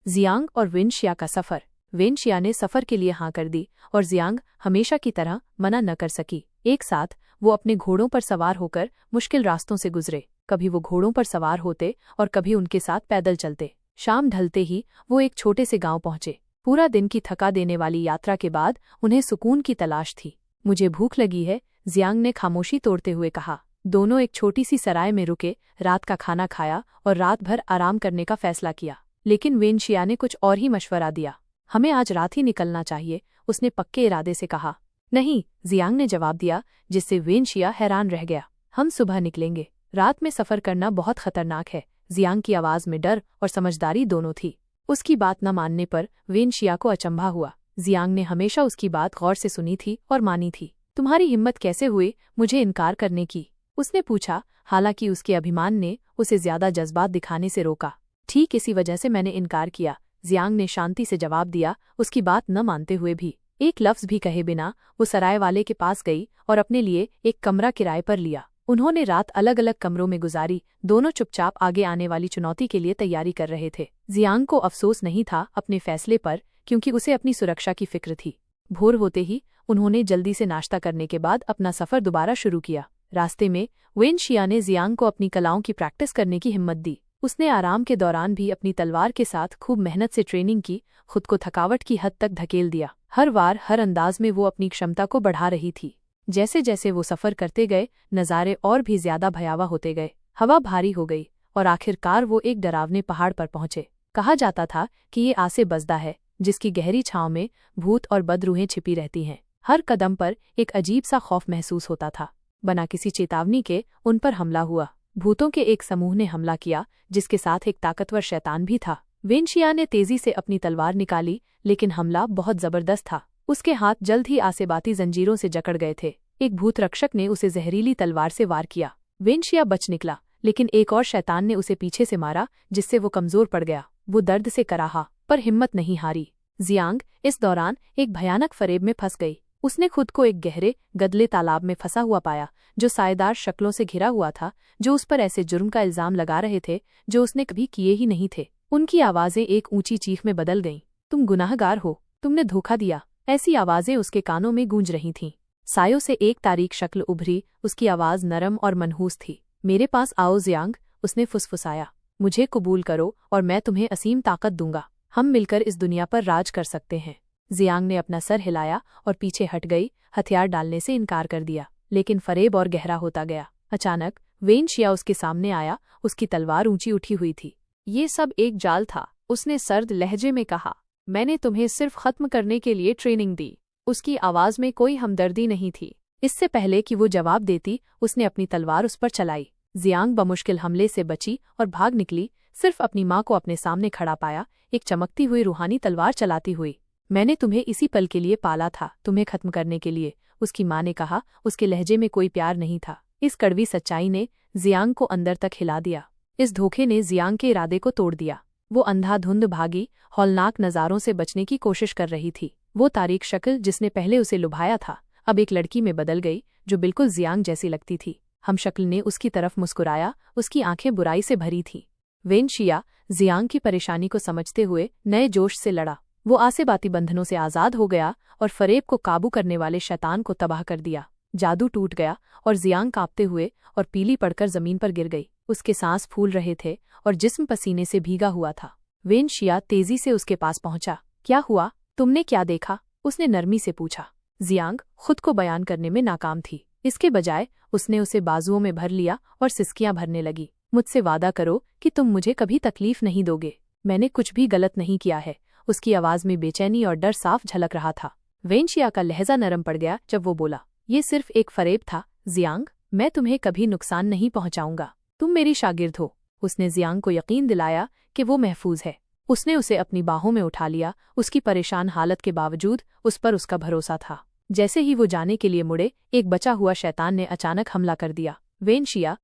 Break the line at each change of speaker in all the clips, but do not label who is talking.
Jiang और विनशिया का सफर। विनशिया ने सफर के लिए हाँ कर दी और जियांग हमेशा की तरह मना न कर सकी। एक साथ वो अपने घोड़ों पर सवार होकर मुश्किल रास्तों से गुजरे। कभी वो घोड़ों पर सवार होते और कभी उनके साथ पैदल चलते। शाम ढलते ही वो एक छोटे से गांव पहुंचे। पूरा दिन की थका देने वाली यात्रा के बाद उन्हें सुकून की तलाश थी। मुझे भूख लगी है, जियांग ने खामोशी तोड़ते हुए कहा। दोनों एक छोटी सी सराय में रुके, रात का खाना खाया और रात भर आराम करने का फैसला किया। लेकिन विनशिया ने कुछ और ही मशवरा दिया। हमें आज रात ही निकलना चाहिए, उसने पक्के इरादे से कहा। नहीं, जियांग ने जवाब दिया, जिससे विनशिया हैरान रह गया। हम सुबह निकलेंगे। रात में सफर करना बहुत खतरनाक है। जियांग की आवाज में डर और समझदारी दोनों थी। उसकी बात न मानने पर विनशिया को अचंभा हुआ। जियांग ने हमेशा उसकी बात गौर से सुनी थी और मानी थी। तुम्हारी हिम्मत कैसे हुई मुझे इनकार करने की? उसने पूछा, हालांकि उसके अभिमान ने उसे ज्यादा जज्बात दिखाने से रोका। ठीक इसी वजह से मैंने इनकार किया, जियांग ने शांति से जवाब दिया, उसकी बात न मानते हुए भी। एक लफ्ज भी कहे बिना वो सराय वाले के पास गई और अपने लिए एक कमरा किराए पर लिया। उन्होंने रात अलग अलग कमरों में गुजारी। दोनों चुपचाप आगे आने वाली चुनौती के लिए तैयारी कर रहे थे। जियांग को अफसोस नहीं था अपने फैसले पर, क्योंकि उसे अपनी सुरक्षा की फिक्र थी। भोर होते ही उन्होंने जल्दी से नाश्ता करने के बाद अपना सफर दोबारा शुरू किया। रास्ते में विनशिया ने जियांग को अपनी कलाओं की प्रैक्टिस करने की हिम्मत दी। उसने आराम के दौरान भी अपनी तलवार के साथ खूब मेहनत से ट्रेनिंग की, खुद को थकावट की हद तक धकेल दिया। हर बार हर अंदाज में वो अपनी क्षमता को बढ़ा रही थी। जैसे जैसे वो सफर करते गए, नज़ारे और भी ज्यादा भयावह होते गए। हवा भारी हो गई और आखिरकार वो एक डरावने पहाड़ पर पहुंचे। कहा जाता था कि ये आसे बजदा है, जिसकी गहरी छांव में भूत और बदरूहें छिपी रहती हैं। हर कदम पर एक अजीब सा खौफ महसूस होता था। बिना किसी चेतावनी के उन पर हमला हुआ। भूतों के एक समूह ने हमला किया, जिसके साथ एक ताकतवर शैतान भी था। विनशिया ने तेजी से अपनी तलवार निकाली, लेकिन हमला बहुत जबरदस्त था। उसके हाथ जल्द ही आसेबाती जंजीरों से जकड़ गए थे। एक भूत रक्षक ने उसे जहरीली तलवार से वार किया। विनशिया बच निकला, लेकिन एक और शैतान ने उसे पीछे से मारा, जिससे वो कमजोर पड़ गया। वो दर्द से कराहा, पर हिम्मत नहीं हारी। जियांग इस दौरान एक भयानक फरेब में फंस गई। उसने खुद को एक गहरे गदले तालाब में फंसा हुआ पाया, जो सायेदार शक्लों से घिरा हुआ था, जो उस पर ऐसे जुर्म का इल्जाम लगा रहे थे जो उसने कभी किए ही नहीं थे। उनकी आवाजें एक ऊंची चीख में बदल गईं। तुम गुनाहगार हो, तुमने धोखा दिया। ऐसी आवाजें उसके कानों में गूंज रही थीं। सायों से एक तारीक शक्ल उभरी, उसकी आवाज नरम और मनहूस थी। मेरे पास आओ जियांग, उसने फुसफुसाया। मुझे कबूल करो और मैं तुम्हें असीम ताकत दूंगा। हम मिलकर इस दुनिया पर राज कर सकते हैं। जियांग ने अपना सर हिलाया और पीछे हट गई, हथियार डालने से इनकार कर दिया। लेकिन फरेब और गहरा होता गया। अचानक विनशिया उसके सामने आया, उसकी तलवार ऊंची उठी हुई थी। ये सब एक जाल था, उसने सर्द लहजे में कहा। मैंने तुम्हें सिर्फ खत्म करने के लिए ट्रेनिंग दी। उसकी आवाज में कोई हमदर्दी नहीं थी। इससे पहले कि वो जवाब देती, उसने अपनी तलवार उस पर चलाई। जियांग बमुश्किल हमले से बची और भाग निकली, सिर्फ अपनी माँ को अपने सामने खड़ा पाया, एक चमकती हुई रूहानी तलवार चलाती हुई। मैंने तुम्हें इसी पल के लिए पाला था, तुम्हें खत्म करने के लिए, उसकी माँ ने कहा। उसके लहजे में कोई प्यार नहीं था। इस कड़वी सच्चाई ने जियांग को अंदर तक हिला दिया। इस धोखे ने जियांग के इरादे को तोड़ दिया। वो अंधाधुंध भागी, हौलनाक नज़ारों से बचने की कोशिश कर रही थी। वो तारीक शक्ल जिसने पहले उसे लुभाया था, अब एक लड़की में बदल गई, जो बिल्कुल जियांग जैसी लगती थी। हमशक्ल ने उसकी तरफ मुस्कुराया, उसकी आंखें बुराई से भरी थीं। विनशिया जियांग की परेशानी को समझते हुए नए जोश से लड़ा। वो आसेबाती बंधनों से आज़ाद हो गया और फरेब को काबू करने वाले शैतान को तबाह कर दिया। जादू टूट गया और जियांग कांपते हुए और पीली पड़कर जमीन पर गिर गई। उसके सांस फूल रहे थे और जिस्म पसीने से भीगा हुआ था। विनशिया तेजी से उसके पास पहुंचा। क्या हुआ? तुमने क्या देखा? उसने नरमी से पूछा। जियांग खुद को बयान करने में नाकाम थी। इसके बजाय उसने उसे बाजुओं में भर लिया और सिसकियां भरने लगी। मुझसे वादा करो कि तुम मुझे कभी तकलीफ नहीं दोगे। मैंने कुछ भी गलत नहीं किया है। उसकी आवाज में बेचैनी और डर साफ झलक रहा था। विनशिया का लहजा नरम पड़ गया जब वो बोला, ये सिर्फ एक फरेब था जियांग, मैं तुम्हें कभी नुकसान नहीं पहुंचाऊंगा। तुम मेरी शागिर्द हो। उसने जियांग को यकीन दिलाया कि वो महफूज है। उसने उसे अपनी बाहों में उठा लिया। उसकी परेशान हालत के बावजूद उस पर उसका भरोसा था। जैसे ही वो जाने के लिए मुड़े, एक बचा हुआ शैतान ने अचानक हमला कर दिया। विनशिया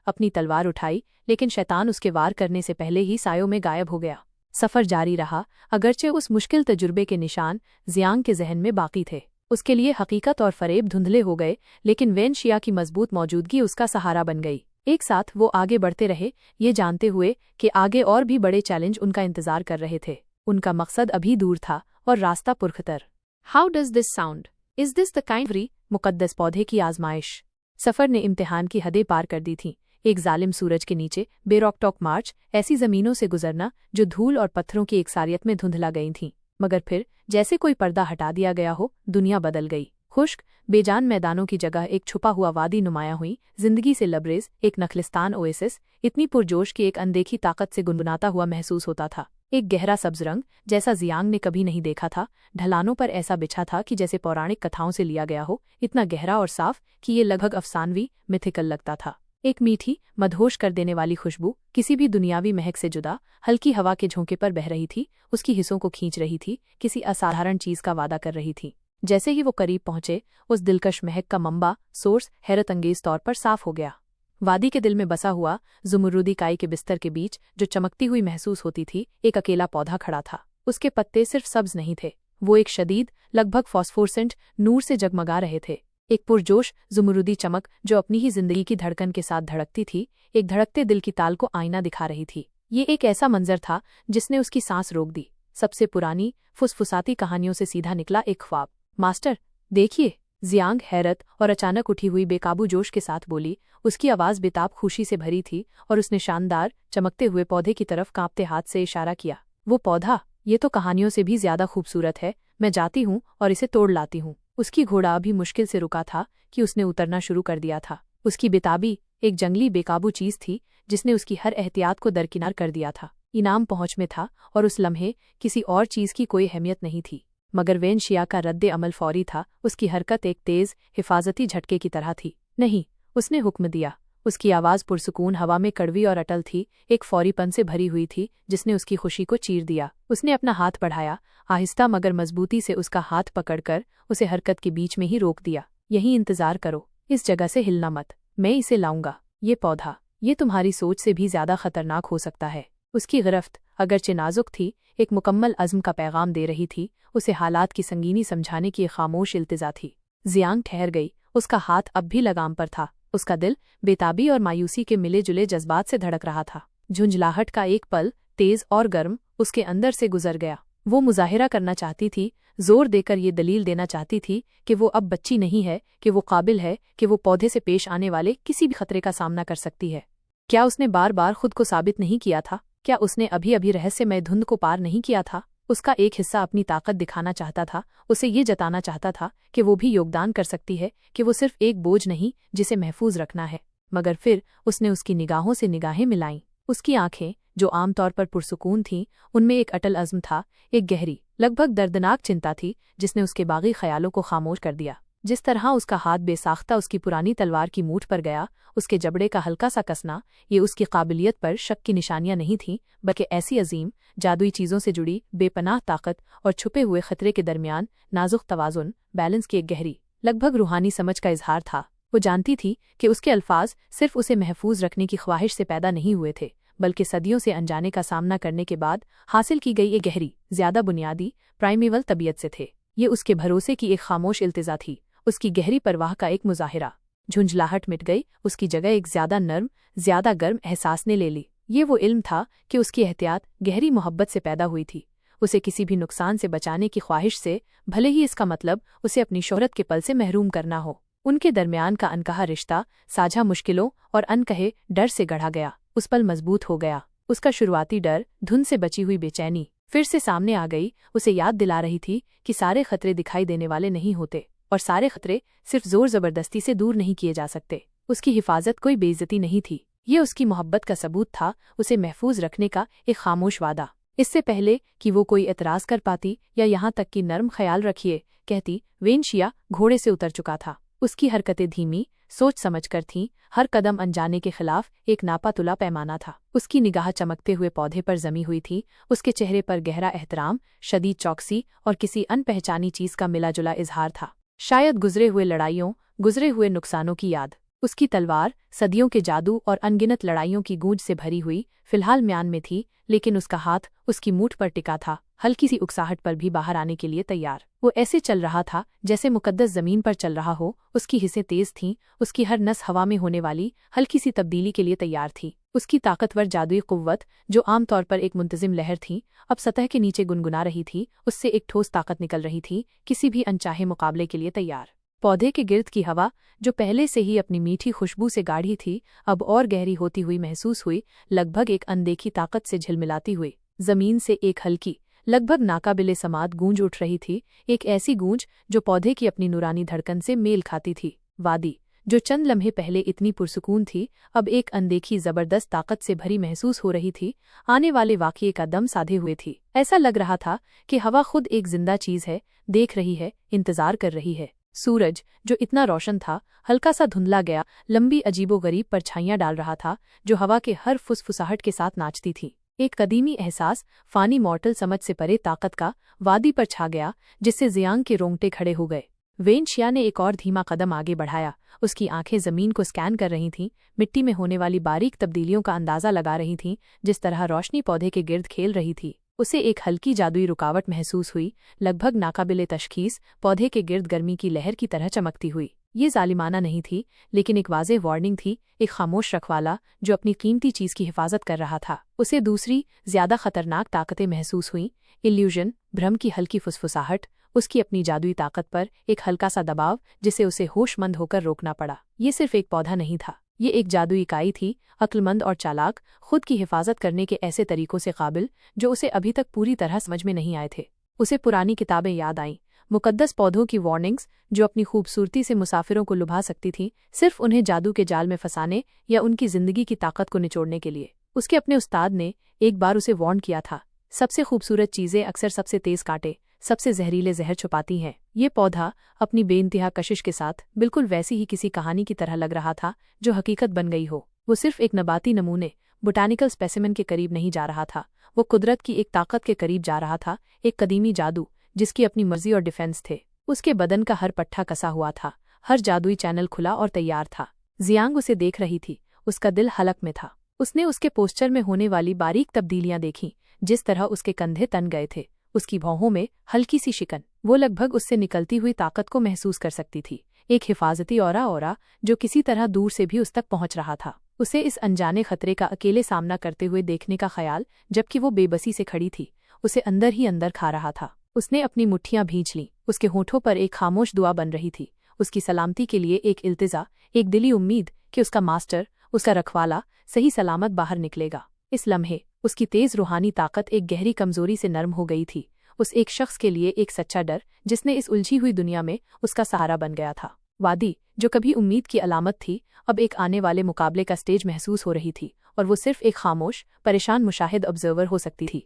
अपनी तलवार उठाई, लेकिन शैतान उसके वार करने से पहले ही सायों में गायब हो गया। सफर जारी रहा, अगरचे उस मुश्किल तजुर्बे के निशान जियांग के जहन में बाकी थे। उसके लिए हकीकत और फरेब धुंधले हो गए, लेकिन वेन शिया की मजबूत मौजूदगी उसका सहारा बन गई। एक साथ वो आगे बढ़ते रहे, ये जानते हुए कि आगे और भी बड़े चैलेंज उनका इंतजार कर रहे थे। उनका मकसद अभी दूर था और रास्ता पुरखतर। How does this sound? Is this the kind? मुकद्दस पौधे की आजमाइश। सफर ने इम्तिहान की हदें पार कर दी थीं। एक जालिम सूरज के नीचे बेरोकटोक मार्च, ऐसी जमीनों से गुजरना जो धूल और पत्थरों की एकसारियत में धुंधला गई थीं। मगर फिर जैसे कोई पर्दा हटा दिया गया हो, दुनिया बदल गई। खुश्क बेजान मैदानों की जगह एक छुपा हुआ वादी नुमाया हुई, जिंदगी से लबरेज एक नखलिस्तान ओएसिस, इतनी पुरजोश की एक अनदेखी ताकत से गुनगुनाता हुआ महसूस होता था। एक गहरा सब्ज रंग, जैसा जियांग ने कभी नहीं देखा था, ढलानों पर ऐसा बिछा था कि जैसे पौराणिक कथाओं से लिया गया हो, इतना गहरा और साफ कि ये लगभग अफसानवी मिथिकल लगता था। एक मीठी मदहोश कर देने वाली खुशबू, किसी भी दुनियावी महक से जुदा, हल्की हवा के झोंके पर बह रही थी, उसकी हिस्सों को खींच रही थी, किसी असाधारण चीज का वादा कर रही थी। जैसे ही वो करीब पहुंचे, उस दिलकश महक का मंबा सोर्स हैरत अंगेज तौर पर साफ हो गया। वादी के दिल में बसा हुआ जुमुरुदी काई के बिस्तर के बीच जो चमकती हुई महसूस होती थी, एक अकेला पौधा खड़ा था। उसके पत्ते सिर्फ सब्ज नहीं थे, वो एक शदीद, लगभग फॉस्फोरसेंट नूर से जगमगा रहे थे। एक पुरजोश जुमुरुदी चमक जो अपनी ही जिंदगी की धड़कन के साथ धड़कती थी, एक धड़कते दिल की ताल को आईना दिखा रही थी। ये एक ऐसा मंजर था जिसने उसकी सांस रोक दी। सबसे पुरानी फुसफुसाती कहानियों से सीधा निकला एक ख्वाब। मास्टर, देखिए, जियांग हैरत और अचानक उठी हुई बेकाबू जोश के साथ बोली। उसकी आवाज बेताब खुशी से भरी थी और उसने शानदार चमकते हुए पौधे की तरफ कांपते हाथ से इशारा किया। वो पौधा, ये तो कहानियों से भी ज्यादा खूबसूरत है। मैं जाती हूँ और इसे तोड़ लाती हूँ। उसकी घोड़ा अभी मुश्किल से रुका था कि उसने उतरना शुरू कर दिया था। उसकी बेताबी एक जंगली बेकाबू चीज थी जिसने उसकी हर एहतियात को दरकिनार कर दिया था। इनाम पहुंच में था और उस लम्हे किसी और चीज की कोई अहमियत नहीं थी। मगर वेन शिया का रद्दे अमल फौरी था। उसकी हरकत एक तेज हिफाजती झटके की तरह थी। नहीं, उसने हुक्म दिया। उसकी आवाज पुरसुकून हवा में कड़वी और अटल थी, एक फौरीपन से भरी हुई थी जिसने उसकी खुशी को चीर दिया। उसने अपना हाथ बढ़ाया, आहिस्ता मगर मजबूती से उसका हाथ पकड़कर उसे हरकत के बीच में ही रोक दिया। यहीं इंतजार करो, इस जगह से हिलना मत, मैं इसे लाऊंगा। ये पौधा, ये तुम्हारी सोच से भी ज्यादा खतरनाक हो सकता है। उसकी गिरफ्त अगरचे नाजुक थी, एक मुकम्मल अज़्म का पैगाम दे रही थी। उसे हालात की संगीनी समझाने की एक खामोश इल्तिजा थी। जियांग ठहर गई, उसका हाथ अब भी लगाम पर था। उसका दिल बेताबी और मायूसी के मिले जुले जज्बात से धड़क रहा था। झुंझलाहट का एक पल, तेज और गर्म, उसके अंदर से गुजर गया। वो मुजाहिरा करना चाहती थी, जोर देकर ये दलील देना चाहती थी कि वो अब बच्ची नहीं है, कि वो काबिल है, कि वो पौधे से पेश आने वाले किसी भी खतरे का सामना कर सकती है। क्या उसने बार बार खुद को साबित नहीं किया था? क्या उसने अभी अभी रहस्यमय धुंध को पार नहीं किया था? उसका एक हिस्सा अपनी ताकत दिखाना चाहता था, उसे ये जताना चाहता था कि वो भी योगदान कर सकती है, कि वो सिर्फ एक बोझ नहीं जिसे महफूज रखना है। मगर फिर उसने उसकी निगाहों से निगाहें मिलाईं। उसकी आंखें, जो आमतौर पर पुरसुकून थीं, उनमें एक अटल अज़्म था, एक गहरी, लगभग दर्दनाक चिंता थी जिसने उसके बागी ख्यालों को खामोश कर दिया। जिस तरह उसका हाथ बेसाख्ता उसकी पुरानी तलवार की मूठ पर गया, उसके जबड़े का हल्का सा कसना, ये उसकी काबिलियत पर शक की निशानियां नहीं थीं, बल्कि ऐसी अजीम, जादुई चीज़ों से जुड़ी बेपनाह ताकत और छुपे हुए खतरे के दरमियान नाजुक तवाज़ुन, बैलेंस की एक गहरी, लगभग रूहानी समझ का इजहार था। वो जानती थी कि उसके अल्फाज सिर्फ उसे महफूज रखने की ख्वाहिश से पैदा नहीं हुए थे, बल्कि सदियों से अनजाने का सामना करने के बाद हासिल की गई एक गहरी, ज्यादा बुनियादी, प्राइमेवल तबीयत से थे। ये उसके भरोसे की एक खामोश इल्तिजा थी, उसकी गहरी परवाह का एक मुजाहिरा। झुंझलाहट मिट गई, उसकी जगह एक ज्यादा नर्म, ज्यादा गर्म एहसास ने ले ली। ये वो इल्म था कि उसकी एहतियात गहरी मोहब्बत से पैदा हुई थी, उसे किसी भी नुकसान से बचाने की ख्वाहिश से, भले ही इसका मतलब उसे अपनी शोहरत के पल से महरूम करना हो। उनके दरमियान का अनकहा रिश्ता साझा मुश्किलों और अनकहे डर से गढ़ा गया। उस पल मजबूत हो गया। उसका शुरुआती डर, धुन से बची हुई बेचैनी, फिर से सामने आ गई। उसे याद दिला रही थी कि सारे खतरे दिखाई देने वाले नहीं होते, और सारे खतरे सिर्फ जोर जबरदस्ती से दूर नहीं किए जा सकते। उसकी हिफाजत कोई बेइज्जती नहीं थी, ये उसकी मोहब्बत का सबूत था, उसे महफूज रखने का एक खामोश वादा। इससे पहले कि वो कोई एतराज कर पाती या यहाँ तक कि नर्म ख्याल रखिए कहती, वेन शिया घोड़े से उतर चुका था। उसकी हरकतें धीमी, सोच समझ कर थीं, हर कदम अनजाने के खिलाफ एक नापा तुला पैमाना था। उसकी निगाह चमकते हुए पौधे पर जमी हुई थी, उसके चेहरे पर गहरा एहतराम, शदीद चौकसी और किसी अनपहचानी चीज का मिला जुला इजहार था। शायद गुजरे हुए लड़ाइयों, गुजरे हुए नुकसानों की याद। उसकी तलवार सदियों के जादू और अनगिनत लड़ाइयों की गूंज से भरी हुई फिलहाल म्यान में थी, लेकिन उसका हाथ उसकी मूठ पर टिका था, हल्की सी उकसाहट पर भी बाहर आने के लिए तैयार। वो ऐसे चल रहा था जैसे मुकद्दस जमीन पर चल रहा हो। उसकी हिस्सें तेज थीं, उसकी हर नस हवा में होने वाली हल्की सी तब्दीली के लिए तैयार थी। उसकी ताकतवर जादुई कुव्वत, जो आमतौर पर एक मुंतजिम लहर थी, अब सतह के नीचे गुनगुना रही थी। उससे एक ठोस ताकत निकल रही थी, किसी भी अनचाहे मुकाबले के लिए तैयार। पौधे के गिर्द की हवा, जो पहले से ही अपनी मीठी खुशबू से गाढ़ी थी, अब और गहरी होती हुई महसूस हुई, लगभग एक अनदेखी ताकत से झिलमिलाती हुई। जमीन से एक हल्की, लगभग नाकाबिले समात गूंज उठ रही थी, एक ऐसी गूंज जो पौधे की अपनी नूरानी धड़कन से मेल खाती थी। वादी, जो चंद लम्हे पहले इतनी पुरसुकून थी, अब एक अनदेखी जबरदस्त ताकत से भरी महसूस हो रही थी, आने वाले वाक़ये का दम साधे हुए थी। ऐसा लग रहा था कि हवा खुद एक जिंदा चीज है, देख रही है, इंतजार कर रही है। सूरज, जो इतना रोशन था, हल्का सा धुंधला गया, लंबी अजीबोगरीब परछाइयां डाल रहा था, जो हवा के हर फुसफुसाहट के साथ नाचती थी। एक कदीमी एहसास, फानी मॉर्टल समझ से परे ताकत का, वादी पर छा गया, जिससे जियांग के रोंगटे खड़े हो गए। वेनशिया ने एक और धीमा कदम आगे बढ़ाया। उसकी आंखें जमीन को स्कैन कर रही थीं, मिट्टी में होने वाली बारीक तब्दीलियों का अंदाजा लगा रही थीं, जिस तरह रोशनी पौधे के गिर्द खेल रही थी। उसे एक हल्की जादुई रुकावट महसूस हुई, लगभग नाकाबिले तशखीस, पौधे के गिर्द गर्मी की लहर की तरह चमकती हुई। ये जालिमाना नहीं थी, लेकिन एक वाज़ेह वार्निंग थी, एक खामोश रखवाला जो अपनी कीमती चीज की हिफाजत कर रहा था। उसे दूसरी, ज्यादा खतरनाक ताकतें महसूस हुईं, इल्यूजन, भ्रम की हल्की फुसफुसाहट, उसकी अपनी जादुई ताकत पर एक हल्का सा दबाव, जिसे उसे होशमंद होकर रोकना पड़ा। ये सिर्फ एक पौधा नहीं था, ये एक जादुई इकाई थी, अक्लमंद और चालाक, खुद की हिफाजत करने के ऐसे तरीकों से काबिल जो उसे अभी तक पूरी तरह समझ में नहीं आए थे। उसे पुरानी किताबें याद आईं, मुकद्दस पौधों की वार्निंग्स, जो अपनी खूबसूरती से मुसाफिरों को लुभा सकती थीं, सिर्फ उन्हें जादू के जाल में फंसाने या उनकी जिंदगी की ताकत को निचोड़ने के लिए। उसके अपने उस्ताद ने एक बार उसे वार्न किया था, सबसे खूबसूरत चीजें अक्सर सबसे तेज कांटे, सबसे जहरीले जहर छुपाती हैं। ये पौधा अपनी बेइंतहा कशिश के साथ बिल्कुल वैसी ही किसी कहानी की तरह लग रहा था जो हकीकत बन गई हो। वो सिर्फ एक नबाती नमूने, बोटानिकल स्पेसिमेन के करीब नहीं जा रहा था, वो कुदरत की एक ताकत के करीब जा रहा था, एक कदीमी जादू जिसकी अपनी मर्जी और डिफेंस थे। उसके बदन का हर पट्टा कसा हुआ था, हर जादुई चैनल खुला और तैयार था। जियांग उसे देख रही थी, उसका दिल हलक में था। उसने उसके पोस्चर में होने वाली बारीक तब्दीलियां देखीं, जिस तरह उसके कंधे तन गए थे, उसकी भौहों में हल्की सी शिकन। वो लगभग उससे निकलती हुई ताकत को महसूस कर सकती थी, एक हिफाजती औरा जो किसी तरह दूर से भी उस तक पहुंच रहा था। उसे इस अनजाने खतरे का अकेले सामना करते हुए देखने का ख्याल, जबकि वो बेबसी से खड़ी थी, उसे अंदर ही अंदर खा रहा था। उसने अपनी मुट्ठियां भींच लीं, उसके होठों पर एक खामोश दुआ बन रही थी, उसकी सलामती के लिए एक इल्तिजा, एक दिली उम्मीद कि उसका मास्टर, उसका रखवाला सही सलामत बाहर निकलेगा। इस लम्हे उसकी तेज रूहानी ताकत एक गहरी कमजोरी से नरम हो गई थी, उस एक शख्स के लिए एक सच्चा डर, जिसने इस उलझी हुई दुनिया में उसका सहारा बन गया था। वादी, जो कभी उम्मीद की अलामत थी, अब एक आने वाले मुकाबले का स्टेज महसूस हो रही थी, और वो सिर्फ एक खामोश, परेशान मुशाहिद ऑब्जर्वर हो सकती थी।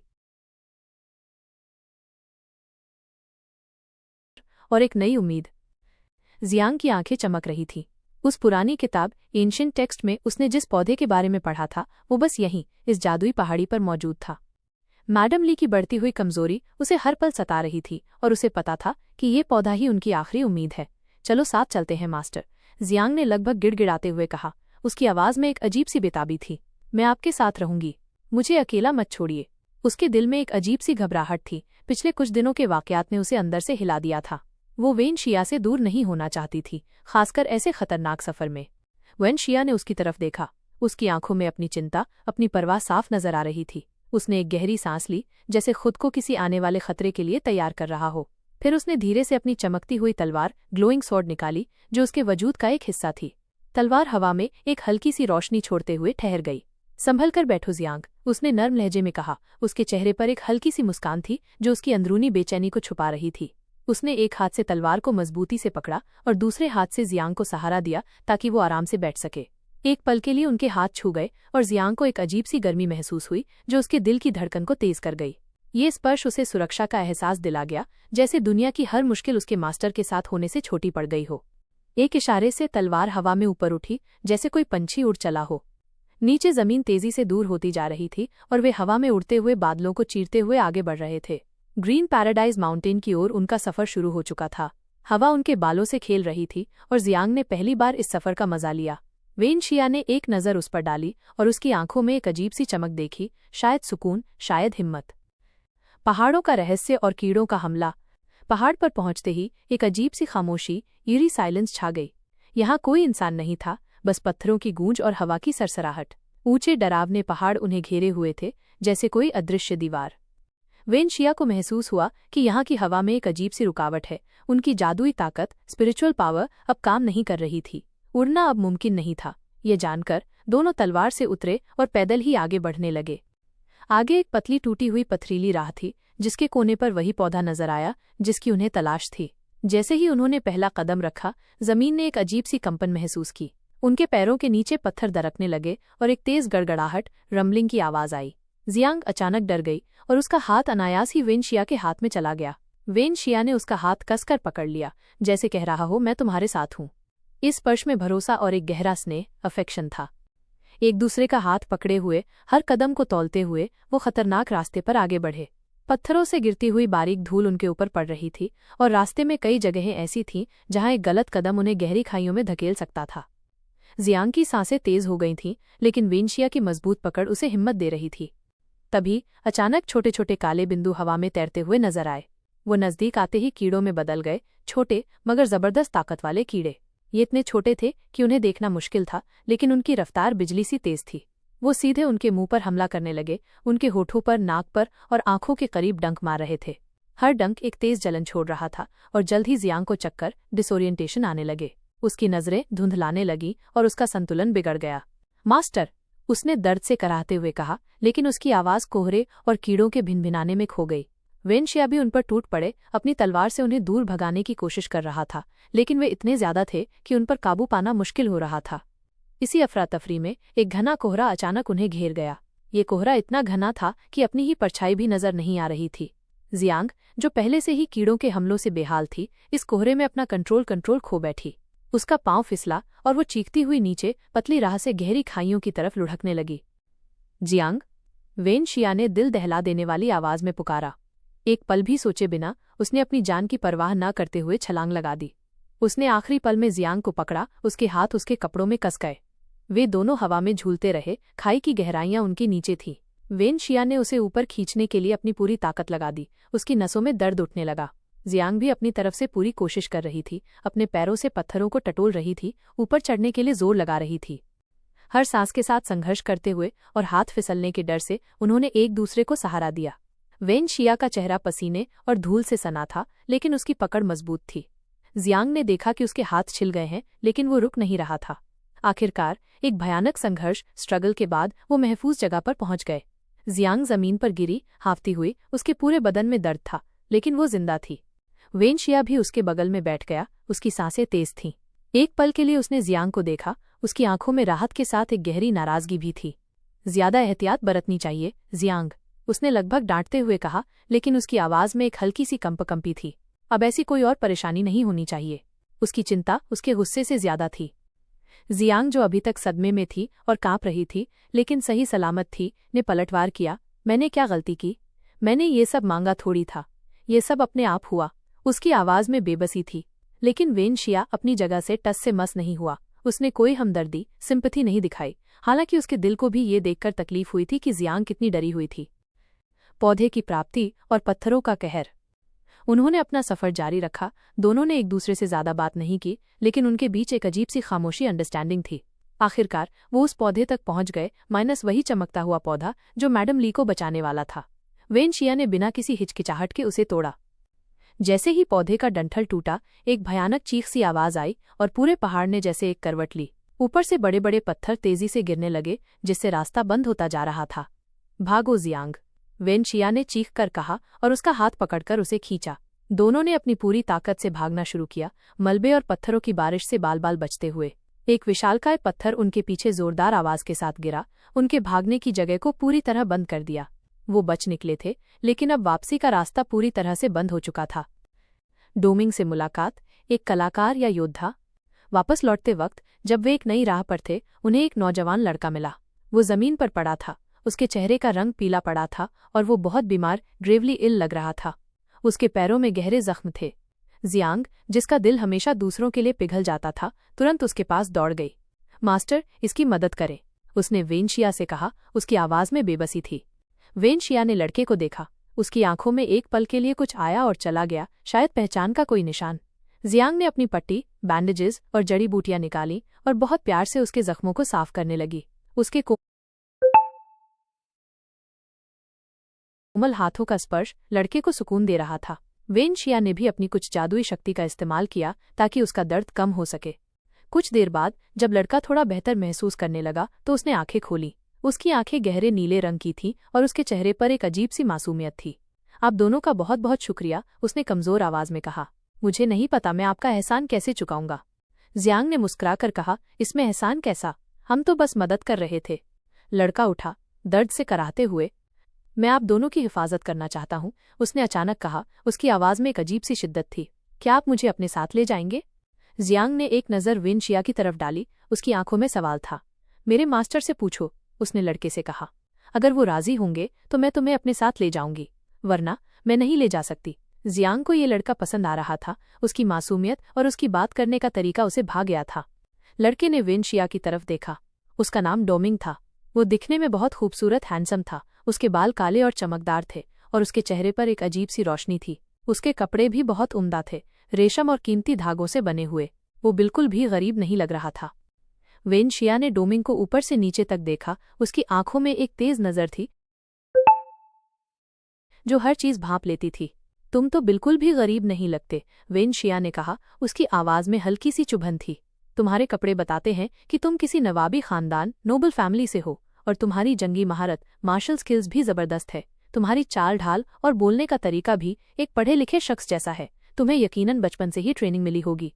और एक नई उम्मीद। जियांग की आंखें चमक रही थीं। उस पुरानी किताब एंशिएंट टेक्स्ट में उसने जिस पौधे के बारे में पढ़ा था, वो बस यहीं, इस जादुई पहाड़ी पर मौजूद था। मैडम ली की बढ़ती हुई कमजोरी उसे हर पल सता रही थी, और उसे पता था कि ये पौधा ही उनकी आखिरी उम्मीद है। चलो साथ चलते हैं मास्टर, जियांग ने लगभग गिड़गिड़ाते हुए कहा। उसकी आवाज में एक अजीब सी बेताबी थी। मैं आपके साथ रहूंगी, मुझे अकेला मत छोड़िए। उसके दिल में एक अजीब सी घबराहट थी, पिछले कुछ दिनों के वाकयात ने उसे अंदर से हिला दिया था। वो वेनशिया से दूर नहीं होना चाहती थी, खासकर ऐसे खतरनाक सफर में। वेनशिया ने उसकी तरफ देखा, उसकी आंखों में अपनी चिंता, अपनी परवाह साफ नजर आ रही थी। उसने एक गहरी सांस ली, जैसे खुद को किसी आने वाले खतरे के लिए तैयार कर रहा हो। फिर उसने धीरे से अपनी चमकती हुई तलवार, ग्लोइंग स्वॉर्ड निकाली, जो उसके वजूद का एक हिस्सा थी। तलवार हवा में एक हल्की सी रोशनी छोड़ते हुए ठहर गई। संभल कर बैठो जियांग, उसने नर्म लहजे में कहा। उसके चेहरे पर एक हल्की सी मुस्कान थी, जो उसकी अंदरूनी बेचैनी को छुपा रही थी। उसने एक हाथ से तलवार को मजबूती से पकड़ा और दूसरे हाथ से जियांग को सहारा दिया, ताकि वो आराम से बैठ सके। एक पल के लिए उनके हाथ छू गए, और जियांग को एक अजीब सी गर्मी महसूस हुई, जो उसके दिल की धड़कन को तेज कर गई। ये स्पर्श उसे सुरक्षा का एहसास दिला गया, जैसे दुनिया की हर मुश्किल उसके मास्टर के साथ होने से छोटी पड़ गई हो। एक इशारे से तलवार हवा में ऊपर उठी, जैसे कोई पंछी उड़ चला हो। नीचे जमीन तेजी से दूर होती जा रही थी, और वे हवा में उड़ते हुए बादलों को चीरते हुए आगे बढ़ रहे थे। ग्रीन पैराडाइज माउंटेन की ओर उनका सफर शुरू हो चुका था। हवा उनके बालों से खेल रही थी, और जियांग ने पहली बार इस सफर का मजा लिया। वेनशिया ने एक नज़र उस पर डाली और उसकी आंखों में एक अजीब सी चमक देखी, शायद सुकून, शायद हिम्मत। पहाड़ों का रहस्य और कीड़ों का हमला। पहाड़ पर पहुंचते ही एक अजीब सी खामोशी, ईरी साइलेंस छा गई। यहाँ कोई इंसान नहीं था, बस पत्थरों की गूंज और हवा की सरसराहट। ऊंचे डरावने पहाड़ उन्हें घेरे हुए थे, जैसे कोई अदृश्य दीवार। वेनशिया को महसूस हुआ कि यहाँ की हवा में एक अजीब सी रुकावट है। उनकी जादुई ताकत, स्पिरिचुअल पावर अब काम नहीं कर रही थी। उड़ना अब मुमकिन नहीं था। ये जानकर दोनों तलवार से उतरे और पैदल ही आगे बढ़ने लगे। आगे एक पतली टूटी हुई पथरीली राह थी, जिसके कोने पर वही पौधा नजर आया जिसकी उन्हें तलाश थी। जैसे ही उन्होंने पहला कदम रखा, जमीन ने एक अजीब सी कंपन महसूस की। उनके पैरों के नीचे पत्थर दरकने लगे और एक तेज गड़गड़ाहट, रम्बलिंग की आवाज आई। जियांग अचानक डर गई और उसका हाथ अनायास ही वेनशिया के हाथ में चला गया। वेनशिया ने उसका हाथ कसकर पकड़ लिया, जैसे कह रहा हो, मैं तुम्हारे साथ हूँ। इस स्पर्श में भरोसा और एक गहरा स्नेह, अफेक्शन था। एक दूसरे का हाथ पकड़े हुए, हर कदम को तौलते हुए वो खतरनाक रास्ते पर आगे बढ़े। पत्थरों से गिरती हुई बारीक धूल उनके ऊपर पड़ रही थी और रास्ते में कई जगहें ऐसी थीं जहां एक गलत कदम उन्हें गहरी खाइयों में धकेल सकता था। जियांग की सांसें तेज हो गई थीं, लेकिन वेनशिया की मजबूत पकड़ उसे हिम्मत दे रही थी। तभी अचानक छोटे छोटे काले बिंदु हवा में तैरते हुए नजर आए। वो नजदीक आते ही कीड़ों में बदल गए, छोटे मगर जबरदस्त ताकत वाले कीड़े। ये इतने छोटे थे कि उन्हें देखना मुश्किल था, लेकिन उनकी रफ्तार बिजली सी तेज थी। वो सीधे उनके मुंह पर हमला करने लगे, उनके होठों पर, नाक पर और आंखों के करीब डंक मार रहे थे। हर डंक एक तेज जलन छोड़ रहा था और जल्द ही जियांग को चक्कर, डिसोरिएंटेशन आने लगे। उसकी नजरें धुंधलाने लगी और उसका संतुलन बिगड़ गया। मास्टर, उसने दर्द से कराहते हुए कहा, लेकिन उसकी आवाज कोहरे और कीड़ों के भिनभिनाने में खो गई। वेनशिया भी उन पर टूट पड़े, अपनी तलवार से उन्हें दूर भगाने की कोशिश कर रहा था, लेकिन वे इतने ज्यादा थे कि उन पर काबू पाना मुश्किल हो रहा था। इसी अफरा तफरी में एक घना कोहरा अचानक उन्हें घेर गया। ये कोहरा इतना घना था कि अपनी ही परछाई भी नजर नहीं आ रही थी। जियांग, जो पहले से ही कीड़ों के हमलों से बेहाल थी, इस कोहरे में अपना कंट्रोल खो बैठी। उसका पांव फिसला और वो चीखती हुई नीचे पतली राह से गहरी खाइयों की तरफ लुढ़कने लगी। जियांग, वेनशिया ने दिल दहला देने वाली आवाज में पुकारा। एक पल भी सोचे बिना उसने अपनी जान की परवाह न करते हुए छलांग लगा दी। उसने आखिरी पल में जियांग को पकड़ा, उसके हाथ उसके कपड़ों में कस गए। वे दोनों हवा में झूलते रहे, खाई की गहराइयां उनके नीचे थीं। वेनशिया ने उसे ऊपर खींचने के लिए अपनी पूरी ताकत लगा दी। उसकी नसों में दर्द उठने लगा। जियांग भी अपनी तरफ से पूरी कोशिश कर रही थी, अपने पैरों से पत्थरों को टटोल रही थी, ऊपर चढ़ने के लिए जोर लगा रही थी। हर सांस के साथ संघर्ष करते हुए और हाथ फिसलने के डर से उन्होंने एक दूसरे को सहारा दिया। वेनशिया का चेहरा पसीने और धूल से सना था, लेकिन उसकी पकड़ मजबूत थी। जियांग ने देखा कि उसके हाथ छिल गए हैं, लेकिन वो रुक नहीं रहा था। आखिरकार एक भयानक संघर्ष, स्ट्रगल के बाद वो महफूज जगह पर पहुंच गए। जियांग जमीन पर गिरी, हांफती हुई। उसके पूरे बदन में दर्द था, लेकिन वो जिंदा थी। वेनशिया भी उसके बगल में बैठ गया, उसकी सांसें तेज थीं। एक पल के लिए उसने जियांग को देखा, उसकी आंखों में राहत के साथ एक गहरी नाराजगी भी थी। ज्यादा एहतियात बरतनी चाहिए, जियांग, उसने लगभग डांटते हुए कहा, लेकिन उसकी आवाज में एक हल्की सी कंपी थी। अब ऐसी कोई और परेशानी नहीं होनी चाहिए। उसकी चिंता उसके गुस्से से ज्यादा थी। जियांग, जो अभी तक सदमे में थी और कांप रही थी, लेकिन सही सलामत थी, ने पलटवार किया। मैंने क्या गलती की? मैंने ये सब मांगा थोड़ी था, ये सब अपने आप हुआ। उसकी आवाज में बेबसी थी, लेकिन वेनशिया अपनी जगह से टस से मस नहीं हुआ। उसने कोई हमदर्दी, सिंपैथी नहीं दिखाई, हालांकि उसके दिल को भी ये देखकर तकलीफ हुई थी कि जियांग कितनी डरी हुई थी। पौधे की प्राप्ति और पत्थरों का कहर। उन्होंने अपना सफर जारी रखा। दोनों ने एक दूसरे से ज्यादा बात नहीं की, लेकिन उनके बीच एक अजीब सी खामोशी, अंडरस्टैंडिंग थी। आखिरकार वो उस पौधे तक पहुंच गए, माइनस वही चमकता हुआ पौधा जो मैडम ली को बचाने वाला था। वेनशिया ने बिना किसी हिचकिचाहट के उसे तोड़ा। जैसे ही पौधे का डंठल टूटा, एक भयानक चीख सी आवाज आई और पूरे पहाड़ ने जैसे एक करवट ली। ऊपर से बड़े बड़े पत्थर तेजी से गिरने लगे, जिससे रास्ता बंद होता जा रहा था। भागो जियांग, वेनशिया ने चीख कर कहा और उसका हाथ पकड़कर उसे खींचा। दोनों ने अपनी पूरी ताकत से भागना शुरू किया, मलबे और पत्थरों की बारिश से बाल बाल बचते हुए। एक विशालकाय पत्थर उनके पीछे जोरदार आवाज के साथ गिरा, उनके भागने की जगह को पूरी तरह बंद कर दिया। वो बच निकले थे, लेकिन अब वापसी का रास्ता पूरी तरह से बंद हो चुका था। डोमिंग से मुलाकात, एक कलाकार या योद्धा। वापस लौटते वक्त जब वे एक नई राह पर थे, उन्हें एक नौजवान लड़का मिला। वो जमीन पर पड़ा था, उसके चेहरे का रंग पीला पड़ा था और वो बहुत बीमार, ग्रेवली इल लग रहा था। उसके पैरों में गहरे जख्म थे। जियांग, जिसका दिल हमेशा दूसरों के लिए पिघल जाता था, तुरंत उसके पास दौड़ गई। मास्टर, इसकी मदद करें, उसने वेनशिया से कहा। उसकी आवाज में बेबसी थी। वेनशिया ने लड़के को देखा। उसकी आंखों में एक पल के लिए कुछ आया और चला गया, शायद पहचान का कोई निशान। जियांग ने अपनी पट्टी, बैंडेजेस और जड़ी बूटियां निकाली और बहुत प्यार से उसके जख्मों को साफ करने लगी। उसके कोमल हाथों का स्पर्श लड़के को सुकून दे रहा था। वेनशिया ने भी अपनी कुछ जादुई शक्ति का इस्तेमाल किया ताकि उसका दर्द कम हो सके। कुछ देर बाद जब लड़का थोड़ा बेहतर महसूस करने लगा तो उसने आंखें खोली। उसकी आंखें गहरे नीले रंग की थीं और उसके चेहरे पर एक अजीब सी मासूमियत थी। आप दोनों का बहुत बहुत शुक्रिया, उसने कमजोर आवाज में कहा। मुझे नहीं पता मैं आपका एहसान कैसे चुकाऊंगा। जियांग ने मुस्कुराकर कहा, इसमें एहसान कैसा, हम तो बस मदद कर रहे थे। लड़का उठा, दर्द से कराहते हुए। मैं आप दोनों की हिफाजत करना चाहता हूँ, उसने अचानक कहा। उसकी आवाज में एक अजीब सी शिद्दत थी। क्या आप मुझे अपने साथ ले जाएंगे? जियांग ने एक नज़र वेनशिया की तरफ डाली। उसकी आंखों में सवाल था। मेरे मास्टर से पूछो, उसने लड़के से कहा। अगर वो राजी होंगे तो मैं तुम्हें अपने साथ ले जाऊंगी, वरना मैं नहीं ले जा सकती। जियांग को ये लड़का पसंद आ रहा था। उसकी मासूमियत और उसकी बात करने का तरीका उसे भा गया था। लड़के ने वेनशिया की तरफ देखा। उसका नाम डोमिंग था। वो दिखने में बहुत खूबसूरत हैंडसम था। उसके बाल काले और चमकदार थे और उसके चेहरे पर एक अजीब सी रोशनी थी। उसके कपड़े भी बहुत उम्दा थे, रेशम और कीमती धागों से बने हुए। वो बिल्कुल भी गरीब नहीं लग रहा था। वेनशिया ने डोमिंग को ऊपर से नीचे तक देखा। उसकी आंखों में एक तेज नजर थी जो हर चीज भांप लेती थी। तुम तो बिल्कुल भी गरीब नहीं लगते, वेनशिया ने कहा। उसकी आवाज में हल्की सी चुभन थी। तुम्हारे कपड़े बताते हैं कि तुम किसी नवाबी खानदान, नोबल फैमिली से हो, और तुम्हारी जंगी महारत, मार्शल स्किल्स भी जबरदस्त है। तुम्हारी चाल ढाल और बोलने का तरीका भी एक पढ़े लिखे शख्स जैसा है। तुम्हें यकीनन बचपन से ही ट्रेनिंग मिली होगी।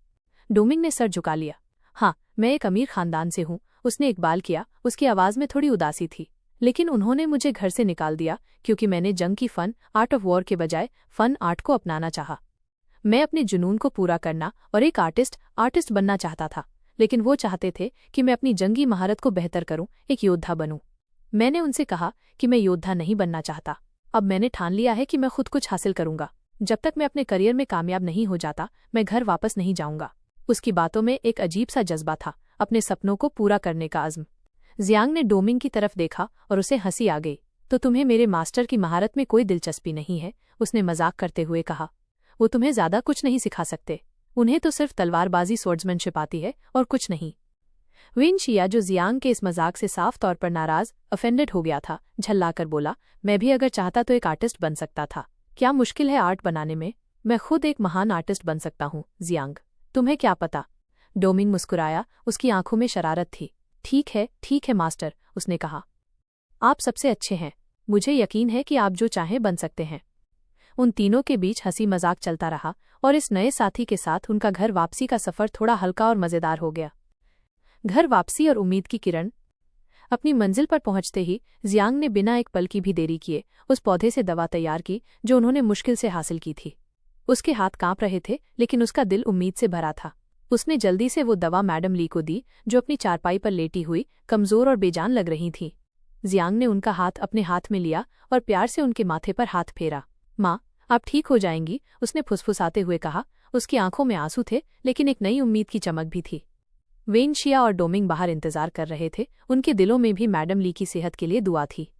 डोमिंग ने सर झुका लिया। हाँ, मैं एक अमीर खानदान से हूँ, उसने इकबाल किया। उसकी आवाज में थोड़ी उदासी थी। लेकिन उन्होंने मुझे घर से निकाल दिया क्योंकि मैंने जंग की फन आर्ट ऑफ वॉर के बजाय फन आर्ट को अपनाना चाहा। मैं अपने जुनून को पूरा करना और एक आर्टिस्ट बनना चाहता था, लेकिन वो चाहते थे कि मैं अपनी जंगी महारत को बेहतर करूं, एक योद्धा बनूं। मैंने उनसे कहा कि मैं योद्धा नहीं बनना चाहता। अब मैंने ठान लिया है कि मैं खुद कुछ हासिल करूंगा। जब तक मैं अपने करियर में कामयाब नहीं हो जाता, मैं घर वापस नहीं जाऊंगा। उसकी बातों में एक अजीब सा जज्बा था, अपने सपनों को पूरा करने का अज़्म। जियांग ने डोमिंग की तरफ देखा और उसे हंसी आ गई। तो तुम्हें मेरे मास्टर की महारत में कोई दिलचस्पी नहीं है, उसने मजाक करते हुए कहा। वो तुम्हें ज्यादा कुछ नहीं सिखा सकते। उन्हें तो सिर्फ तलवारबाजी, स्वॉर्ड्समैनशिप आती है और कुछ नहीं। वेनशिया, जो जियांग के इस मजाक से साफ तौर पर नाराज, ऑफेंडेड हो गया था, झल्लाकर बोला, मैं भी अगर चाहता तो एक आर्टिस्ट बन सकता था। क्या मुश्किल है आर्ट बनाने में? मैं खुद एक महान आर्टिस्ट बन सकता हूँ जियांग, तुम्हें क्या पता। डोमिंग मुस्कुराया। उसकी आंखों में शरारत थी। ठीक है मास्टर, उसने कहा। आप सबसे अच्छे हैं। मुझे यकीन है कि आप जो चाहें बन सकते हैं। उन तीनों के बीच हंसी मजाक चलता रहा और इस नए साथी के साथ उनका घर वापसी का सफर थोड़ा हल्का और मजेदार हो गया। घर वापसी और उम्मीद की किरण। अपनी मंजिल पर पहुंचते ही जियांग ने बिना एक पल की भी देरी किए उस पौधे से दवा तैयार की जो उन्होंने मुश्किल से हासिल की थी। उसके हाथ कांप रहे थे, लेकिन उसका दिल उम्मीद से भरा था। उसने जल्दी से वो दवा मैडम ली को दी, जो अपनी चारपाई पर लेटी हुई कमजोर और बेजान लग रही थीं। जियांग ने उनका हाथ अपने हाथ में लिया और प्यार से उनके माथे पर हाथ फेरा। माँ, आप ठीक हो जाएंगी, उसने फुसफुसाते हुए कहा। उसकी आंखों में आंसू थे, लेकिन एक नई उम्मीद की चमक भी थी। वेनशिया और डोमिंग बाहर इंतजार कर रहे थे। उनके दिलों में भी मैडम ली की सेहत के लिए दुआ थी।